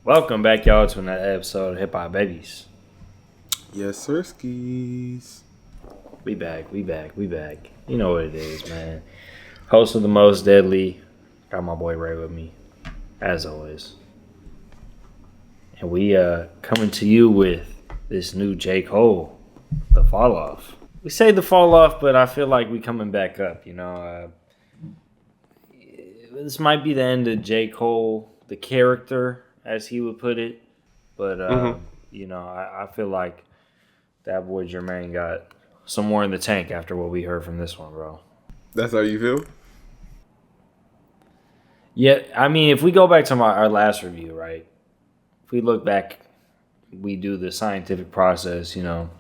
Welcome back, y'all, to another episode of Hip Hop Babies. Yes, sir, skis. We back. You know what it is, man. Host of the most, DeadLeigh. Got my boy Ray with me, as always. And we coming to you with this new J. Cole, The Fall Off. We say The Fall Off, but I feel like we coming back up, you know. This might be the end of J. Cole, the character, as he would put it. But, you know, I feel like that boy Jermaine got some more in the tank after what we heard from this one, bro. That's how you feel? Yeah, I mean, if we go back to our last review, right? If we look back, we do the scientific process, you know.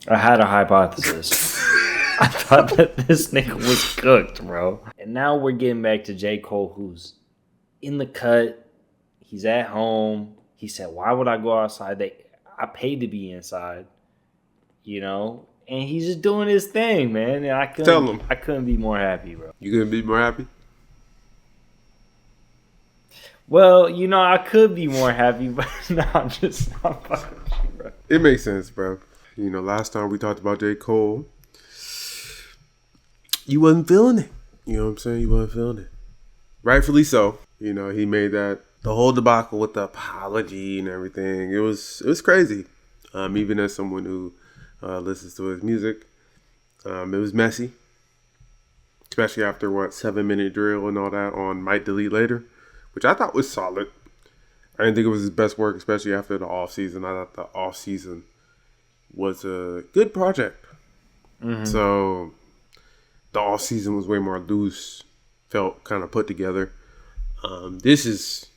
I had a hypothesis. I thought that this nigga was cooked, bro. And now we're getting back to J. Cole, who's in the cut. He's at home. He said, why would I go outside? I paid to be inside, you know? And he's just doing his thing, man. And I couldn't be more happy, bro. You couldn't be more happy? Well, you know, I could be more happy, but no, I'm fucking with you, bro. It makes sense, bro. You know, last time we talked about J. Cole, you wasn't feeling it. You know what I'm saying? You wasn't feeling it. Rightfully so. You know, he made the whole debacle with the apology and everything. It was crazy. Even as someone who listens to his music, it was messy. Especially after 7-minute drill and all that on Might Delete Later, which I thought was solid. I didn't think it was his best work, especially after the off season. I thought the off season was a good project. Mm-hmm. So the off season was way more loose, felt kind of put together. This is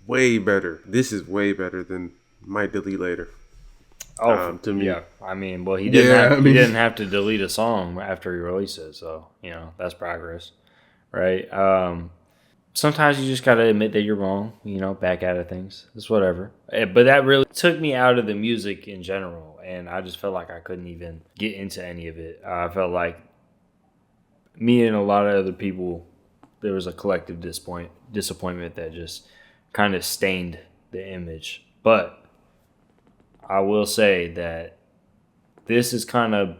way better. This is way better than Might Delete Later. Oh, to me, yeah. I mean, well, he didn't have to delete a song after he released it, so you know that's progress, right? Sometimes you just gotta admit that you're wrong. You know, back out of things. It's whatever. But that really took me out of the music in general, and I just felt like I couldn't even get into any of it. I felt like me and a lot of other people, there was a collective disappointment that just kind of stained the image. But I will say that this is kind of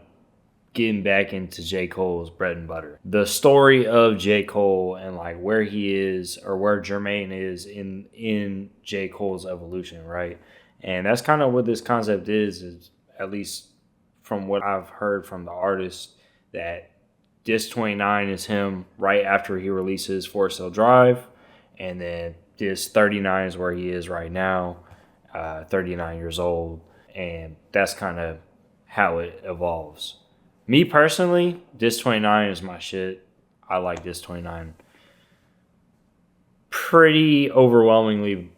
getting back into J. Cole's bread and butter. The story of J. Cole and like where he is or where Jermaine is in J. Cole's evolution, right? And that's kind of what this concept is at least from what I've heard from the artist, that Disc 29 is him right after he releases Forest Hill Drive, and then Disc 39 is where he is right now, 39 years old, and that's kind of how it evolves. Me personally, Disc 29 is my shit. I like Disc 29 pretty overwhelmingly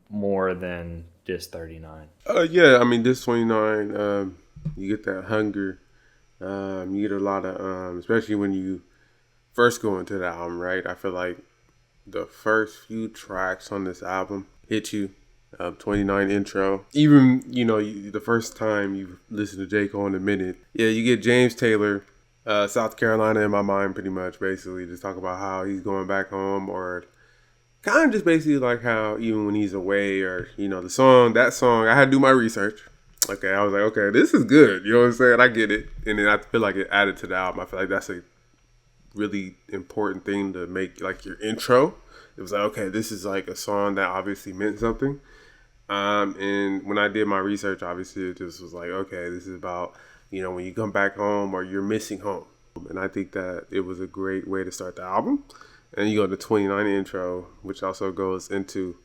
more than Disc 39. Yeah, I mean, Disc 29, you get that hunger. You get a lot of, especially when you first go into the album, right? I feel like the first few tracks on this album hit you. 29 intro. Even, you know, the first time you listen to J. Cole in a minute, yeah, you get James Taylor, South Carolina in my mind pretty much, basically. Just talk about how he's going back home, or kind of just basically like how even when he's away, or, you know, that song, I had to do my research. Okay, I was like, okay, this is good. You know what I'm saying? I get it. And then I feel like it added to the album. I feel like that's a really important thing to make, like, your intro. It was like, okay, this is like a song that obviously meant something. And when I did my research, obviously it just was like, okay, this is about, you know, when you come back home or you're missing home. And I think that it was a great way to start the album. And you go to 29 intro, which also goes into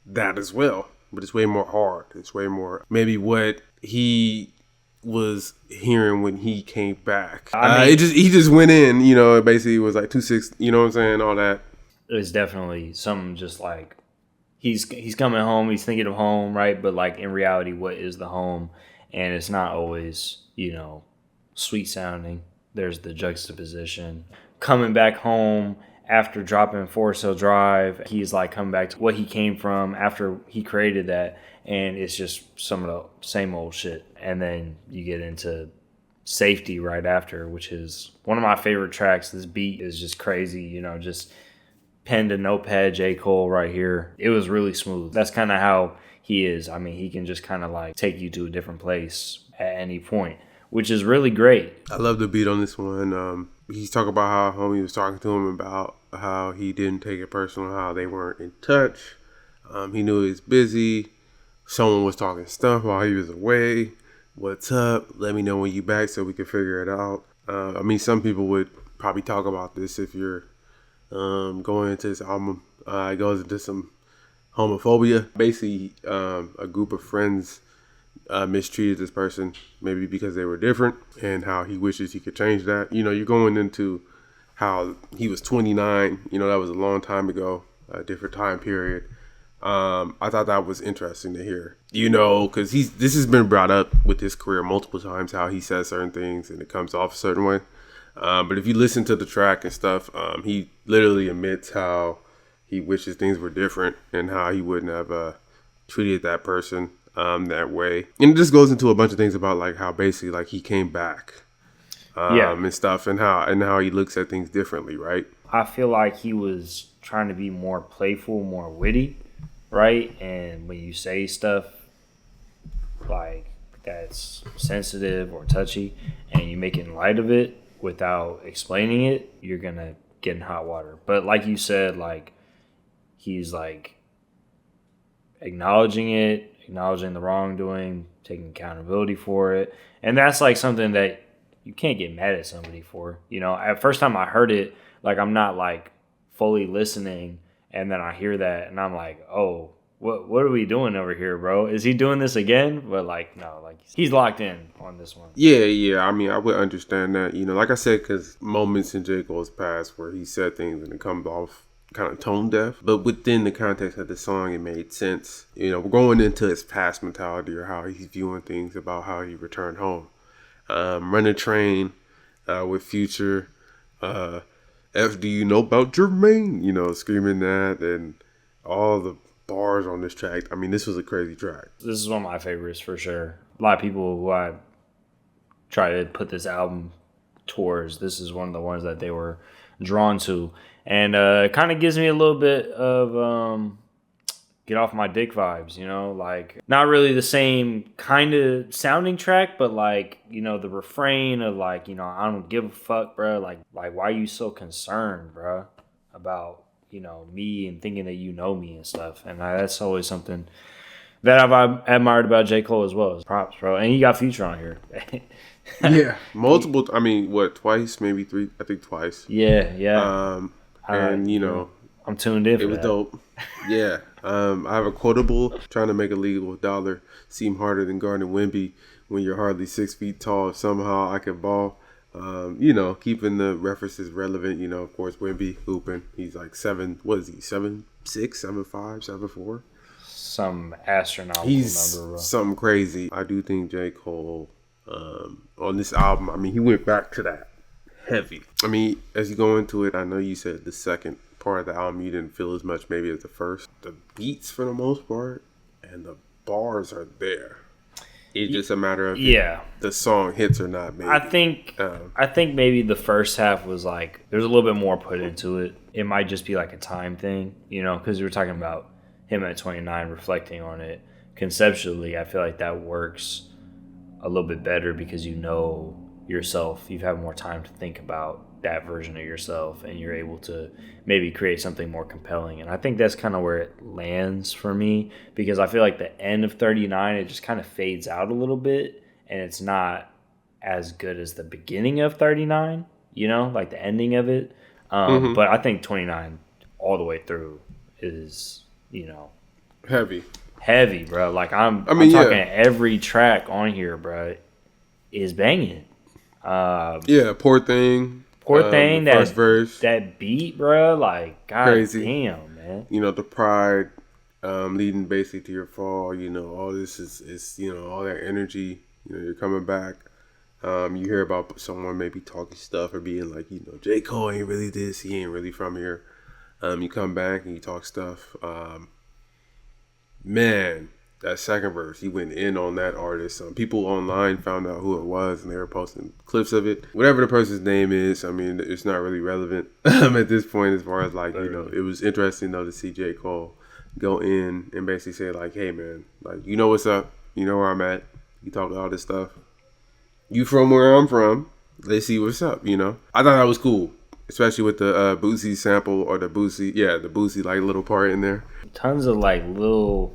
that as well. But it's way more hard. It's way more maybe what he was hearing when he came back. I mean, he just went in, you know, it basically was like 2-6, you know what I'm saying, all that. It's definitely something just like he's coming home, he's thinking of home, right? But like in reality, what is the home? And it's not always, you know, sweet sounding. There's the juxtaposition. Coming back home after dropping Forest Hill Drive, he's like coming back to what he came from after he created that, and it's just some of the same old shit. And then you get into Safety right after, which is one of my favorite tracks. This beat is just crazy, you know, just pen to notepad J. Cole right here. It was really smooth. That's kind of how he is. I mean, he can just kind of like take you to a different place at any point, which is really great. I love the beat on this one. He's talking about how homie was talking to him about how he didn't take it personal, how they weren't in touch. He knew he was busy. Someone was talking stuff while he was away. What's up? Let me know when you back so we can figure it out. I mean, some people would probably talk about this if you're going into this album. It goes into some homophobia. Basically, a group of friends mistreated this person, maybe because they were different, and how he wishes he could change that. You know, you're going into how he was 29. You know, that was a long time ago, a different time period. I thought that was interesting to hear, you know, because this has been brought up with his career multiple times, how he says certain things and it comes off a certain way. But if you listen to the track and stuff, he literally admits how he wishes things were different and how he wouldn't have treated that person that way. And it just goes into a bunch of things about like how basically like he came back and stuff, and how he looks at things differently, right? I feel like he was trying to be more playful, more witty, right? And when you say stuff like that's sensitive or touchy and you make it in light of it without explaining it, you're gonna get in hot water. But like you said, like he's like acknowledging it, acknowledging the wrongdoing, taking accountability for it. And that's like something that you can't get mad at somebody for. You know, at first time I heard it, like I'm not like fully listening, and then I hear that and I'm like, oh, what are we doing over here, bro? Is he doing this again? But like, no, like he's locked in on this one. Yeah. I mean, I would understand that, you know, like I said, because moments in J. Cole's past where he said things and it comes off kind of tone deaf, but within the context of the song, it made sense. You know, we're going into his past mentality or how he's viewing things about how he returned home. Running Train with Future. F, do you know about Jermaine? You know, screaming that, and all the bars on this track. I mean, this was a crazy track. This is one of my favorites for sure. A lot of people who I try to put this album towards, this is one of the ones that they were drawn to. And it kind of gives me a little bit of get off my dick vibes, you know? Like, not really the same kind of sounding track, but like, you know, the refrain of like, you know, I don't give a fuck, bro. Like why are you so concerned, bro, about, you know, me and thinking that you know me and stuff. And that's always something that I've admired about J. Cole as well. Props, bro. And you got Future on here. Yeah. Multiple, I mean, what, twice, maybe three, I think twice. Yeah. And, you know, I'm tuned in for it was that. dope. Yeah. I have a quotable, trying to make a legal dollar seem harder than guarding Wemby when you're hardly 6 feet tall. Somehow I can ball. You know, keeping the references relevant. You know, of course, Wemby hooping. He's like 7'6", 7'5", 7'4". Some astronomical He's number, bro. something crazy. I do think J. Cole on this album, I mean, he went back to that heavy. I mean, as you go into it, I know you said the second part of the album you didn't feel as much maybe as the first. The beats for the most part and the bars are there. It's just a matter of if the song hits or not. Maybe I think maybe the first half was like there's a little bit more put into it. It might just be like a time thing, you know, because we were talking about him at 29 reflecting on it. Conceptually, I feel like that works a little bit better because you know yourself. You've had more time to think about that version of yourself, and you're able to maybe create something more compelling. And I think that's kind of where it lands for me, because I feel like the end of 39, it just kind of fades out a little bit, and it's not as good as the beginning of 39, you know, like the ending of it. But I think 29 all the way through is, you know, heavy, bro. Like I'm talking every track on here, bro, is banging. Poor thing. That verse. That beat, bro, like, god crazy. Damn, man. You know, the pride leading basically to your fall. You know, all this is you know, all that energy. You know, you're coming back. You hear about someone maybe talking stuff or being like, you know, J. Cole ain't really this. He ain't really from here. You come back and you talk stuff. Man, that second verse, he went in on that artist. People online found out who it was, and they were posting clips of it. Whatever the person's name is, I mean, it's not really relevant at this point as far as like, you know, it was interesting though to see J. Cole go in and basically say like, hey man, like, you know what's up, you know where I'm at, you talk all this stuff, you from where I'm from, let's see what's up, you know. I thought that was cool, especially with the Boosie sample, or the Boosie like little part in there. Tons of like little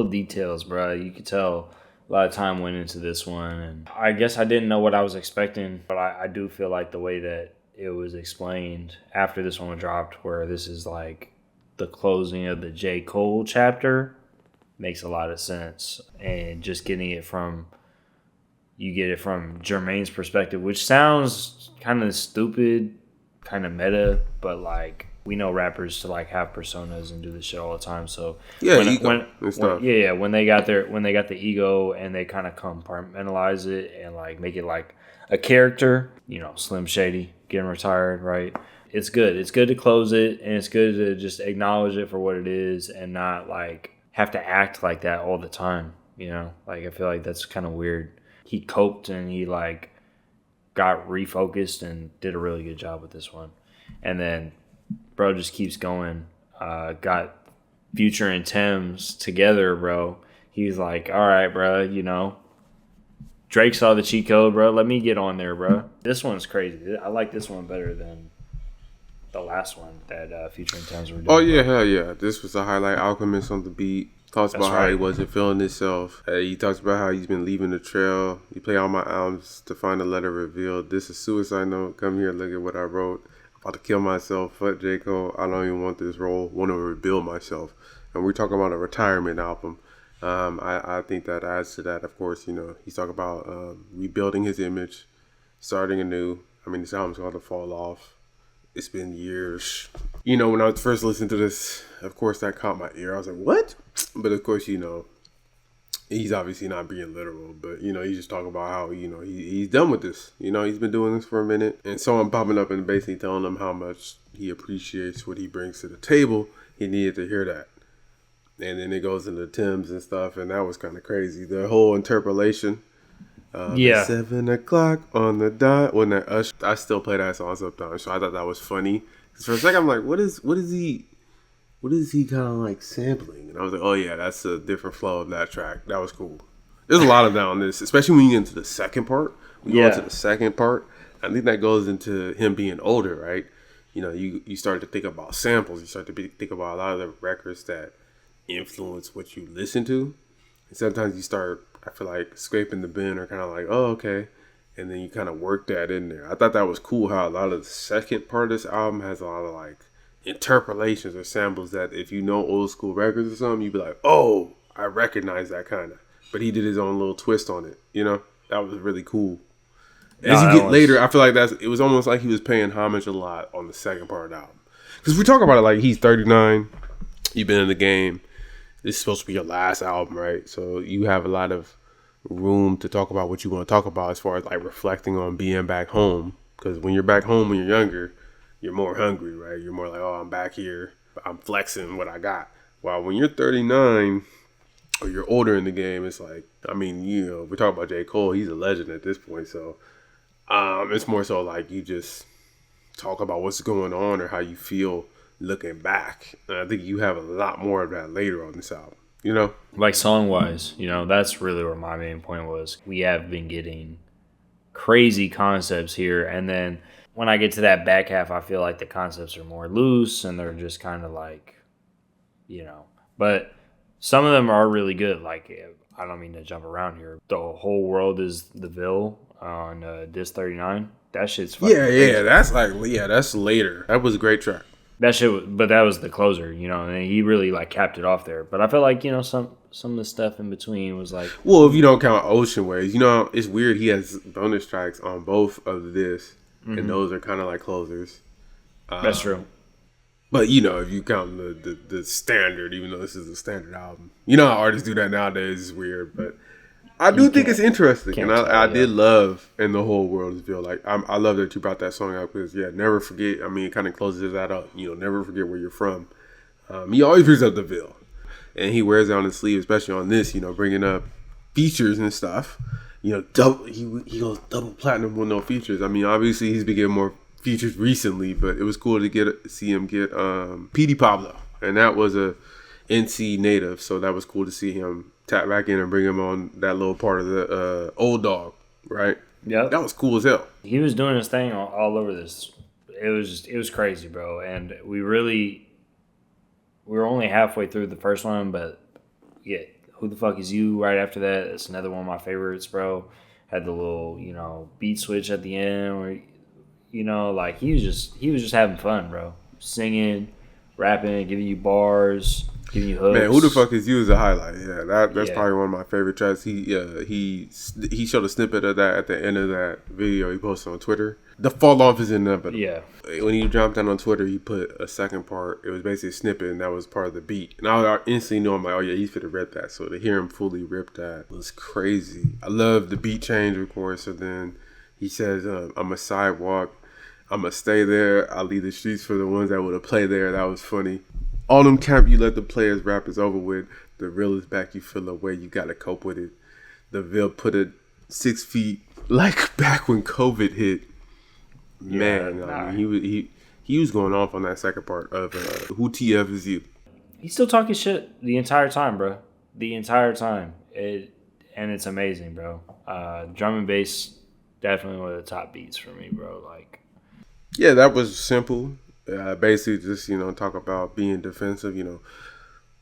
details, bro. You could tell a lot of time went into this one, and I guess I didn't know what I was expecting, but I do feel like the way that it was explained after this one dropped, where this is like the closing of the J. Cole chapter, makes a lot of sense. And just getting it from, you get it from Jermaine's perspective, which sounds kind of stupid, kind of meta, but like, we know rappers to like have personas and do this shit all the time. So yeah, when they got the ego and they kind of compartmentalize it and like make it like a character, you know, Slim Shady getting retired, right? It's good. It's good to close it, and it's good to just acknowledge it for what it is and not like have to act like that all the time. You know, like I feel like that's kind of weird. He coped and he like got refocused and did a really good job with this one. And then bro just keeps going. Got Future and Thames together, bro. He's like, all right, bro, you know, Drake saw the cheat code, bro. Let me get on there, bro. This one's crazy. I like this one better than the last one that Future and Thames were doing. Oh, yeah, hell yeah. This was a highlight. Alchemist on the beat. Talks about how he wasn't feeling himself. He talks about how he's been leaving the trail. He play all my albums to find a letter revealed. This is suicide note. Come here, look at what I wrote. About to kill myself. Fuck J. Cole. I don't even want this role. Want to rebuild myself. And we're talking about a retirement album. I think that adds to that. Of course, you know, he's talking about rebuilding his image, starting anew. I mean, this album's called The Fall Off. It's been years. You know, when I first listened to this, of course, that caught my ear. I was like, what? But of course, you know, he's obviously not being literal, but, you know, he's just talking about how, you know, he's done with this. You know, he's been doing this for a minute. And someone popping up and basically telling him how much he appreciates what he brings to the table. He needed to hear that. And then it goes into Tim's and stuff, and that was kind of crazy. The whole interpolation. Yeah. 7 o'clock on the dot. When that I still play that song sometimes, so I thought that was funny. Because for a second, I'm like, what is he kind of like sampling? And I was like, oh yeah, that's a different flow of that track. That was cool. There's a lot of that on this, especially when you get into the second part. We go into the second part. I think that goes into him being older, right? You know, you start to think about samples. You start to think about a lot of the records that influence what you listen to. And sometimes you start, I feel like, scraping the bin or kind of like, oh, okay. And then you kind of work that in there. I thought that was cool how a lot of the second part of this album has a lot of like interpolations or samples that if you know old school records or something, you'd be like, oh, I recognize that kind of. But he did his own little twist on it, you know? That was really cool. As you get later, I feel like it was almost like he was paying homage a lot on the second part of the album. Because we talk about it like he's 39, you've been in the game. This is supposed to be your last album, right? So you have a lot of room to talk about what you want to talk about as far as like reflecting on being back home. Because when you're back home when you're younger, you're more hungry, right? You're more like, oh, I'm back here. I'm flexing what I got. While when you're 39 or you're older in the game, it's like, I mean, you know, we're talking about J. Cole. He's a legend at this point. So it's more so like you just talk about what's going on or how you feel looking back. And I think you have a lot more of that later on this album, you know? Like song-wise, you know, that's really where my main point was. We have been getting crazy concepts here, and then when I get to that back half, I feel like the concepts are more loose, and they're just kind of like, you know. But some of them are really good. Like, I don't mean to jump around here. The Whole World is the Ville on Disc 39. That shit's fucking crazy. That's later. That was a great track. That was the closer, you know, and he really like capped it off there. But I feel like, you know, some of the stuff in between was like, well, if you don't count Ocean Waves, you know, it's weird. He has bonus tracks on both of this, and those are kind of like closers. That's true. But you know, if you count the standard, even though this is a standard album, you know how artists do that nowadays. It's weird, but I do think it's interesting, and I did love "And the Whole World Is Ville." Like I love that you brought that song up because never forget. I mean, it kind of closes that up. You know, never forget where you're from. He always brings up the Ville, and he wears it on his sleeve, especially on this, bringing up features and stuff. He goes double platinum with no features. I mean, obviously he's been getting more features recently, but it was cool to see him get PD Pablo, and that was a NC native, so that was cool to see him tap back in and bring him on that little part of the old dog, right? Yeah, that was cool as hell. He was doing his thing all over this. It was crazy, bro, and we were only halfway through the first one, but yeah, Who the Fuck Is You right after that. It's another one of my favorites, bro. Had the little, beat switch at the end where, like he was just having fun, bro. Singing, rapping, giving you bars, giving you hooks. Man, Who the Fuck Is You is a highlight. Yeah, that's probably one of my favorite tracks. He showed a snippet of that at the end of that video he posted on Twitter. The fall off is inevitable. Yeah. When he dropped down on Twitter, he put a second part. It was basically a snippet, and that was part of the beat. And I instantly knew, I'm like, oh yeah, he's finna rip that. So to hear him fully rip that was crazy. I love the beat change, of course. And then he says, I'm a sidewalk. I'm going to stay there. I'll leave the streets for the ones that would have played there. That was funny. All them camp you let the players rap is over with. The real is back. You feel away. You got to cope with it. The Ville put it 6 feet like back when COVID hit. Man, I mean, he was going off on that second part of Who TF Is You. He's still talking shit the entire time, bro. The entire time. And it's amazing, bro. Drum and bass, definitely one of the top beats for me, bro. Like, yeah, that was simple. Basically, just talk about being defensive.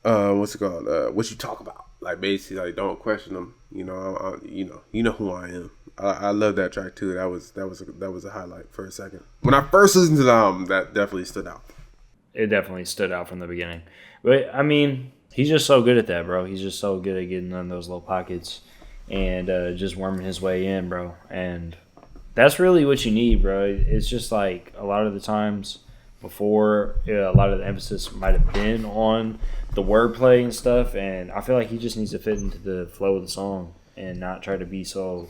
What's it called? What you talk about? Like basically, like don't question them. You know who I am. I love that track too. That was a highlight for a second. When I first listened to the album, that definitely stood out. It definitely stood out from the beginning. But I mean, he's just so good at that, bro. He's just so good at getting in those little pockets and just worming his way in, bro. And that's really what you need, bro. It's just like a lot of the times before, a lot of the emphasis might have been on the wordplay and stuff, and I feel like he just needs to fit into the flow of the song and not try to be so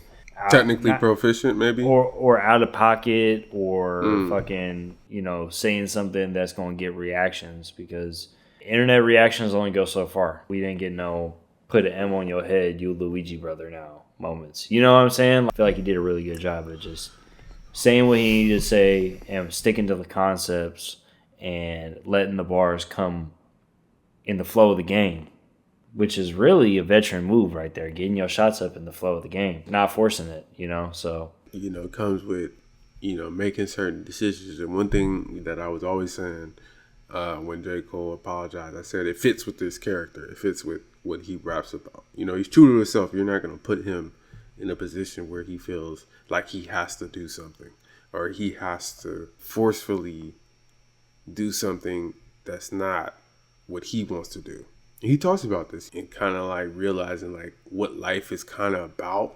technically proficient, maybe, or out of pocket, or fucking saying something that's going to get reactions, because internet reactions only go so far. We didn't get no put an M on your head, you Luigi brother now moments. You know what I'm saying? I feel like he did a really good job of just saying what he needed to say and sticking to the concepts and letting the bars come in the flow of the game, which is really a veteran move right there, getting your shots up in the flow of the game, not forcing it, so. It comes with, making certain decisions. And one thing that I was always saying when J. Cole apologized, I said it fits with this character. It fits with what he raps about. He's true to himself. You're not going to put him in a position where he feels like he has to do something, or he has to forcefully do something that's not what he wants to do. He talks about this and kind of like realizing like what life is kind of about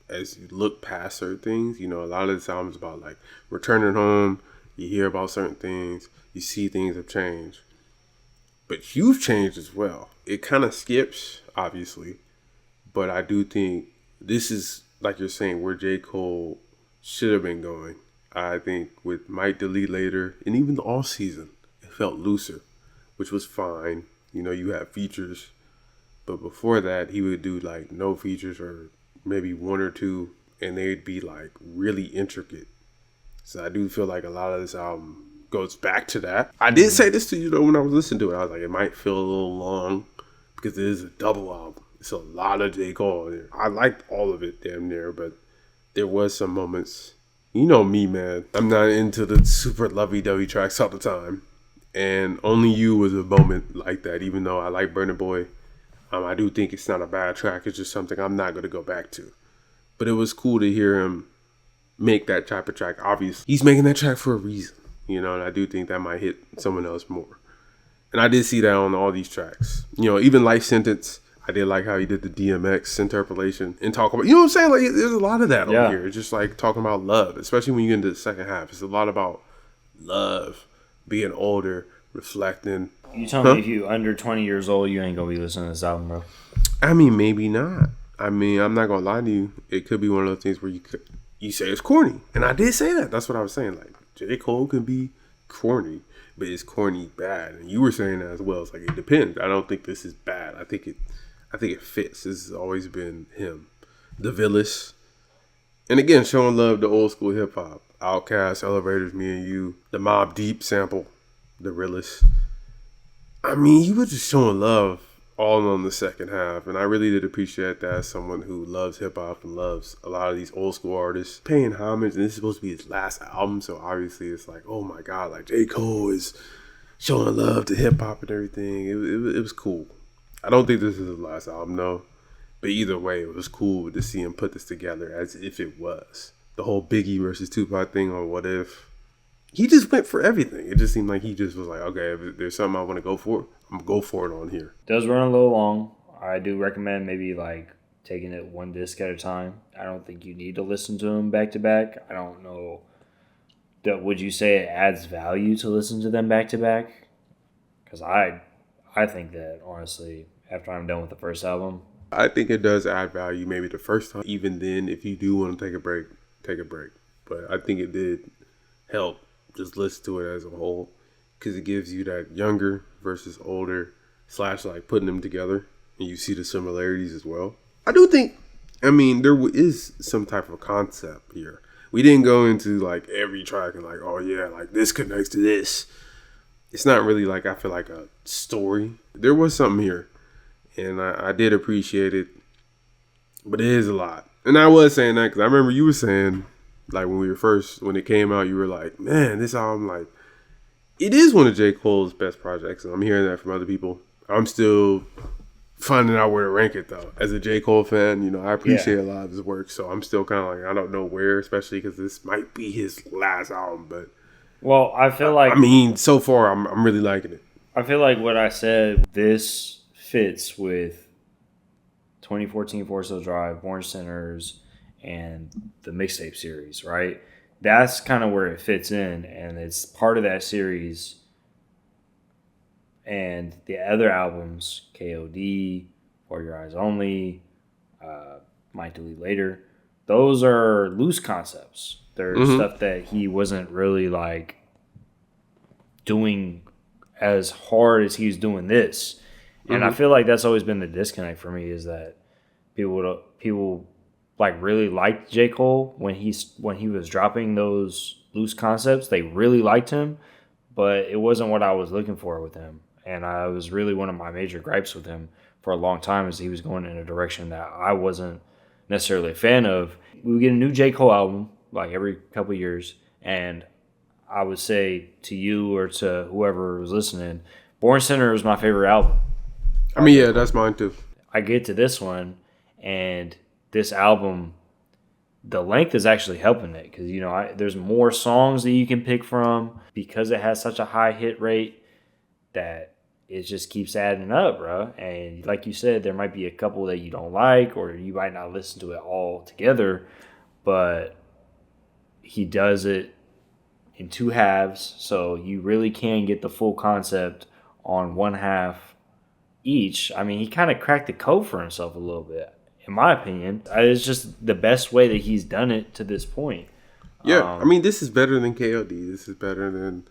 as you look past certain things. A lot of the times about like returning home, you hear about certain things, you see things have changed, but you've changed as well. It kind of skips, obviously, but I do think this is, like you're saying, where J. Cole should have been going. I think with Might Delete Later and even the off season, it felt looser, which was fine. You have features, but before that, he would do like no features or maybe one or two, and they'd be like really intricate. So I do feel like a lot of this album goes back to that. I did say this to you though when I was listening to it. I was like, it might feel a little long because it is a double album. It's a lot of J. Cole there. I liked all of it damn near, but there was some moments. You know me, man. I'm not into the super lovey-dovey tracks all the time. And Only You was a moment like that, even though I like Burna Boy. I do think it's not a bad track. It's just something I'm not going to go back to. But it was cool to hear him make that type of track. Obviously, he's making that track for a reason, and I do think that might hit someone else more. And I did see that on all these tracks. Even Life Sentence, I did like how he did the DMX interpolation and talk about, what I'm saying? Like, there's a lot of that on here. It's just like talking about love, especially when you get into the second half. It's a lot about love, being older, reflecting. You tell me if you under 20 years old, you ain't gonna be listening to this album, bro. I mean, maybe not. I'm not gonna lie to you. It could be one of those things where you say it's corny, and I did say that. That's what I was saying. Like, J. Cole can be corny, but it's corny bad. And you were saying that as well. It's like, it depends. I don't think this is bad. I think it fits. This has always been him. The Villas. And again, showing love to old school hip hop. Outkast, Elevators, Me and You, the Mobb Deep sample, the realest. I mean, he was just showing love all on the second half, and I really did appreciate that as someone who loves hip hop and loves a lot of these old school artists, paying homage. And this is supposed to be his last album, so obviously it's like, oh my god, like J. Cole is showing love to hip hop and everything. It was cool. I don't think this is his last album, no, but either way, it was cool to see him put this together as if it was. The whole Biggie versus Tupac thing on What If. He just went for everything. It just seemed like he just was like, okay, if there's something I want to go for, I'm going to go for it on here. Does run a little long. I do recommend maybe like taking it one disc at a time. I don't think you need to listen to them back to back. I don't know. Would you say it adds value to listen to them back to back? Because I think that, honestly, after I'm done with the first album. I think it does add value maybe the first time. Even then, if you do want to take a break, take a break. But I think it did help just listen to it as a whole, because it gives you that younger versus older / like putting them together, and you see the similarities as well. I do think, I mean, there is some type of concept here. We didn't go into like every track and like, oh yeah, like this connects to this. It's not really like, I feel like a story. There was something here, and I did appreciate it, but it is a lot. And I was saying that because I remember you were saying, like when it came out, you were like, man, this album, like, it is one of J. Cole's best projects. And I'm hearing that from other people. I'm still finding out where to rank it, though. As a J. Cole fan, you know, I appreciate a lot of his work. So I'm still kind of like, I don't know where, especially because this might be his last album. But, well, I feel like, I mean, so far, I'm really liking it. I feel like what I said, this fits with 2014 Forest Hill Drive, Born Sinners, and the mixtape series, right? That's kind of where it fits in, and it's part of that series. And the other albums, KOD, For Your Eyes Only, Might Delete Later, those are loose concepts. They're stuff that he wasn't really like doing as hard as he's doing this. And I feel like that's always been the disconnect for me, is that people like really liked J. Cole when he was dropping those loose concepts. They really liked him, but it wasn't what I was looking for with him. And I was really one of my major gripes with him for a long time, is he was going in a direction that I wasn't necessarily a fan of. We would get a new J. Cole album like every couple of years, and I would say to you or to whoever was listening, Born Sinner was my favorite album. I mean, yeah, that's mine too. I get to this one, and this album, the length is actually helping it, because, you know, there's more songs that you can pick from, because it has such a high hit rate that it just keeps adding up, bro. And like you said, there might be a couple that you don't like, or you might not listen to it all together, but he does it in two halves, so you really can get the full concept on one half each. I mean, he kind of cracked the code for himself a little bit, in my opinion. It's just the best way that he's done it to this point. Yeah, I mean, this is better than KOD. This is better than,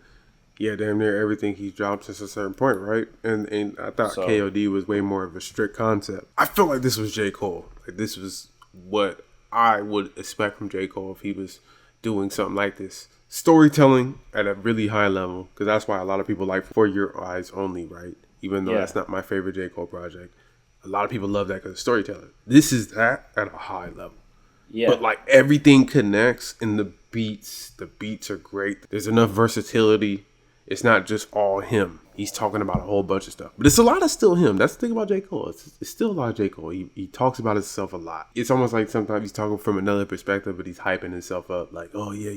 damn near everything he's dropped since a certain point, right? And I thought KOD was way more of a strict concept. I feel like this was J. Cole. Like, this was what I would expect from J. Cole if he was doing something like this. Storytelling at a really high level, because that's why a lot of people like For Your Eyes Only, right? Even though that's not my favorite J. Cole project. A lot of people love that because of storytelling. This is that at a high level. Yeah. But like everything connects in the beats. The beats are great. There's enough versatility. It's not just all him. He's talking about a whole bunch of stuff. But it's a lot of still him. That's the thing about J. Cole. It's still a lot of J. Cole. He talks about himself a lot. It's almost like sometimes he's talking from another perspective, but he's hyping himself up. Like, oh yeah,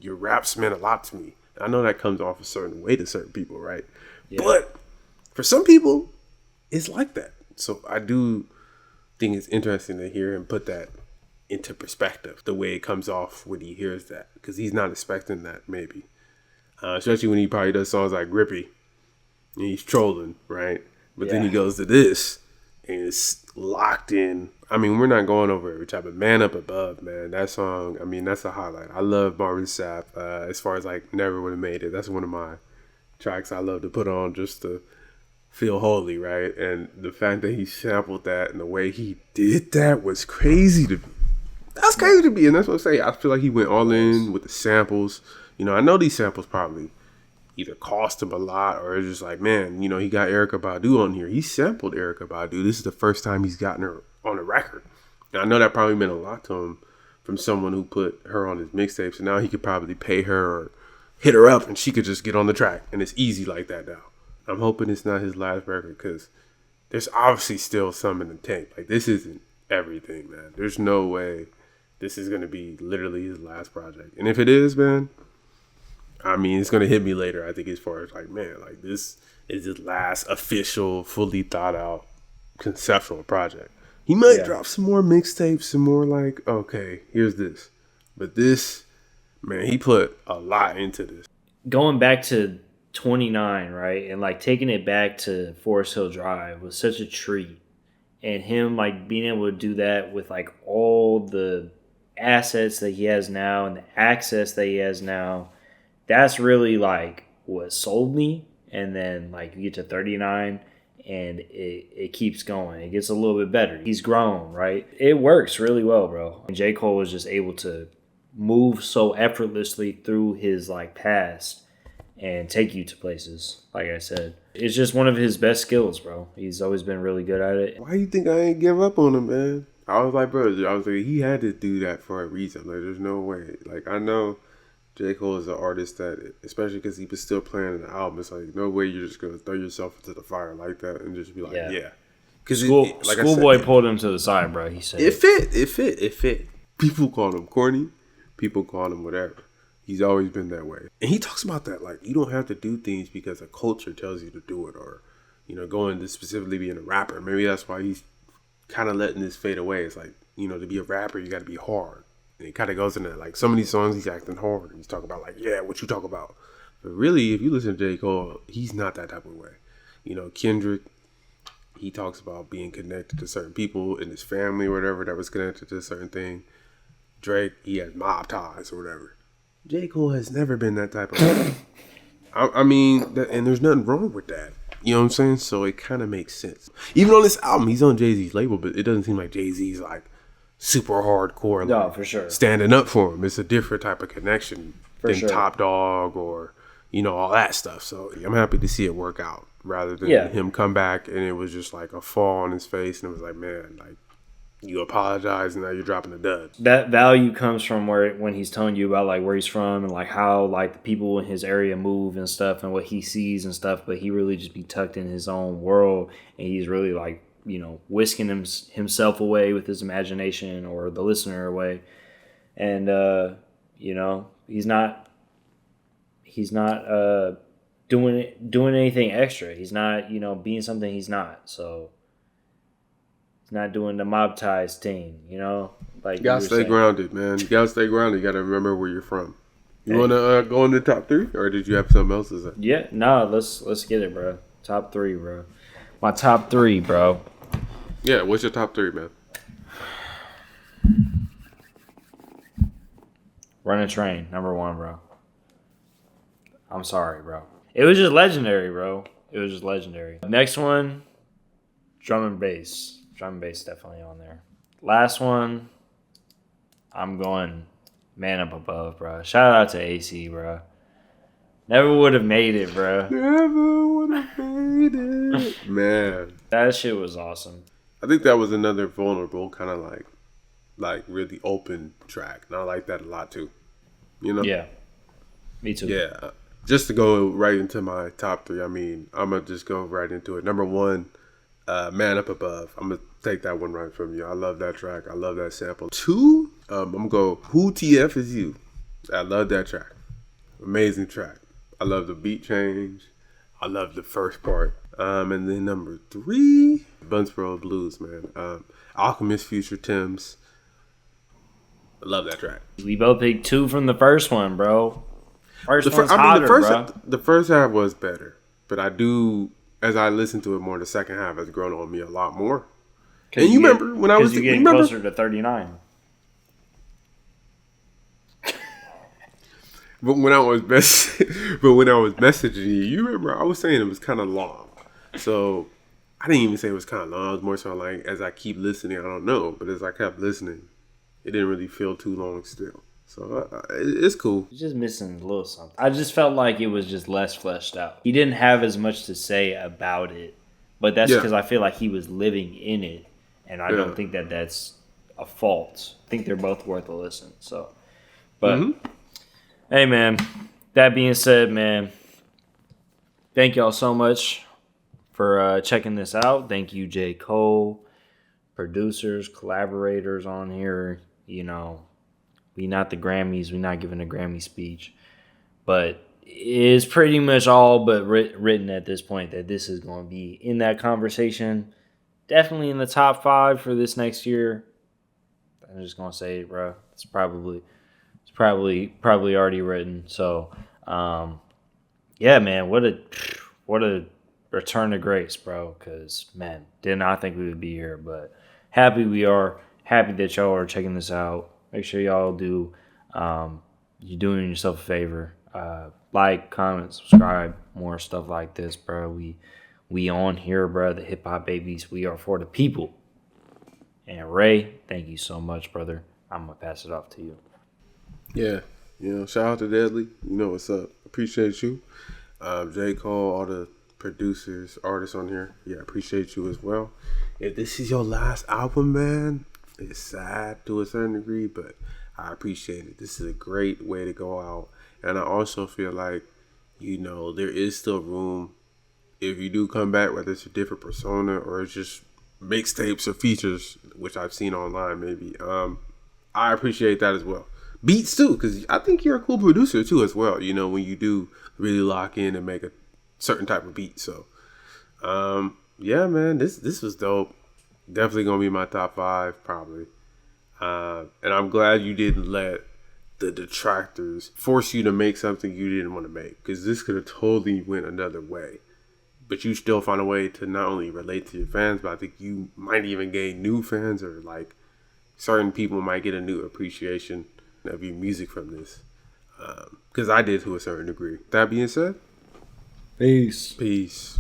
your raps meant a lot to me. And I know that comes off a certain way to certain people, right? Yeah. But for some people, it's like that. So I do think it's interesting to hear him put that into perspective, the way it comes off when he hears that, because he's not expecting that, maybe. Especially when he probably does songs like Grippy, and he's trolling, right? But then he goes to this, and it's locked in I mean, we're not going over every time, but Man Up Above, man, that song, I mean, that's a highlight. I love Marvin Sapp. As far as like Never Would Have Made It, that's one of my tracks I love to put on just to feel holy, right? And the fact that he sampled that and the way he did that was crazy to me. That's crazy to me, and that's what I'm saying. I feel like he went all in with the samples. You know, I know these samples probably either cost him a lot or it's just like, man, you know, he got Erykah Badu on here. He sampled Erykah Badu. This is the first time he's gotten her on a record. And I know that probably meant a lot to him from someone who put her on his mixtape. So now he could probably pay her or hit her up and she could just get on the track. And it's easy like that now. I'm hoping it's not his last record because there's obviously still some in the tank. Like, this isn't everything, man. There's no way this is going to be literally his last project. And if it is, man, I mean, it's going to hit me later, I think, as far as like, man, like this is his last official, fully thought out conceptual project. He might drop some more mixtapes, some more like, okay, here's this. But this, man, he put a lot into this. Going back to 29, right? And like taking it back to Forest Hill Drive was such a treat. And him like being able to do that with like all the assets that he has now and the access that he has now, that's really like what sold me. And then like you get to 39 and it keeps going. It gets a little bit better. He's grown, right? It works really well, bro. And J. Cole was just able to move so effortlessly through his like past and take you to places. Like I said, it's just one of his best skills, bro. He's always been really good at it. Why you think I ain't give up on him, man? I was like, bro, I was like, he had to do that for a reason. Like, there's no way. Like, I know J. Cole is an artist that, especially because he was still playing an album, it's like, no way you're just going to throw yourself into the fire like that and just be like, yeah. Because Schoolboy pulled him to the side, bro. He said, it fit. People call him corny. People call him whatever. He's always been that way. And he talks about that, like, you don't have to do things because a culture tells you to do it or, you know, going to specifically being a rapper. Maybe that's why he's kind of letting this fade away. It's like, you know, to be a rapper, you got to be hard. And it kind of goes in that. Like, some of these songs, he's acting hard. He's talking about, like, yeah, what you talk about. But really, if you listen to J. Cole, he's not that type of way. You know, Kendrick, he talks about being connected to certain people in his family or whatever that was connected to a certain thing. Drake, he has mob ties or whatever. J. Cole has never been that type of I mean, and there's nothing wrong with that. You know what I'm saying? So it kind of makes sense. Even on this album, he's on Jay-Z's label, but it doesn't seem like Jay-Z's like super hardcore. Like, no, for sure. Standing up for him. It's a different type of connection than Top Dog or, you know, all that stuff. So I'm happy to see it work out rather than him come back and it was just like a fall on his face and it was like, man, like, you apologize and now you're dropping a dud. That value comes from when he's telling you about like where he's from and like how like the people in his area move and stuff and what he sees and stuff, but he really just be tucked in his own world and he's really like, you know, whisking himself away with his imagination or the listener away. And you know, he's not doing anything extra. He's not, you know, being something he's not. So he's not doing the mob ties thing, you know? Like, you gotta stay grounded, man. You gotta stay grounded. You gotta remember where you're from. You wanna go in the top 3, or did you have something else to say? Yeah, no, let's get it, bro. Top 3, bro. My top 3, bro. Yeah, what's your top 3, man? Run a Train, number 1, bro. I'm sorry, bro. It was just legendary, bro. It was just legendary. Next one, Drum and Bass. Drum and Bass definitely on there. Last one, I'm going Man Up Above, bro. Shout out to AC, bro. Never would have made it, bro. Never would have made it. Man. That shit was awesome. I think that was another vulnerable, kind of like really open track. And I like that a lot too. You know? Yeah. Me too. Yeah. Just to go right into my top 3, I mean, I'm going to just go right into it. Number 1, Man Up Above. I'm going to take that one right from you. I love that track. I love that sample. 2, I'm going to go Who TF Is You. I love that track. Amazing track. I love the beat change. I love the first part. And then number 3, Bunce Blues, man. Alchemist Future Tim's. I love that track. We both picked 2 from the first one, bro. First one's hotter, bro. The first half was better. But I do, as I listen to it more, the second half has grown on me a lot more. And you remember when I was you're getting closer to 39. But when I was messaging you remember I was saying it was kind of long. So I didn't even say it was kind of long. It was more so like as I keep listening, I don't know. But as I kept listening, it didn't really feel too long still. So it's cool. He's just missing a little something. I just felt like it was just less fleshed out. He didn't have as much to say about it. But that's because I feel like he was living in it. And I don't think that that's a fault. I think they're both worth a listen. So, but hey, man, that being said, man, thank y'all so much for checking this out. Thank you, J. Cole, producers, collaborators on here. You know, we not the Grammys. We not giving a Grammy speech. But it's pretty much all but written at this point that this is going to be in that conversation. Definitely in the top 5 for this next year. I'm just going to say it, bro. It's probably already written. So, yeah, man, what a return to grace, bro. Because, man, did not think we would be here. But happy we are. Happy that y'all are checking this out. Make sure y'all do. You're doing yourself a favor. Like, comment, subscribe. More stuff like this, bro. We on here, bro. The hip hop babies. We are for the people. And Ray, thank you so much, brother. I'm gonna pass it off to you. Yeah, shout out to DeadLeigh. You know what's up. Appreciate you. J. Cole, all the producers, artists on here. Yeah, appreciate you as well. If this is your last album, man, it's sad to a certain degree, but I appreciate it. This is a great way to go out. And I also feel like, there is still room if you do come back, whether it's a different persona or it's just mixtapes or features, which I've seen online maybe. I appreciate that as well. Beats too, because I think you're a cool producer too as well, when you do really lock in and make a certain type of beat. So, yeah, man, this was dope. Definitely going to be my top 5 probably. And I'm glad you didn't let the detractors force you to make something you didn't want to make, because this could have totally went another way. But you still find a way to not only relate to your fans, but I think you might even gain new fans, or like certain people might get a new appreciation of your music from this. Because I did to a certain degree. That being said, peace. Peace.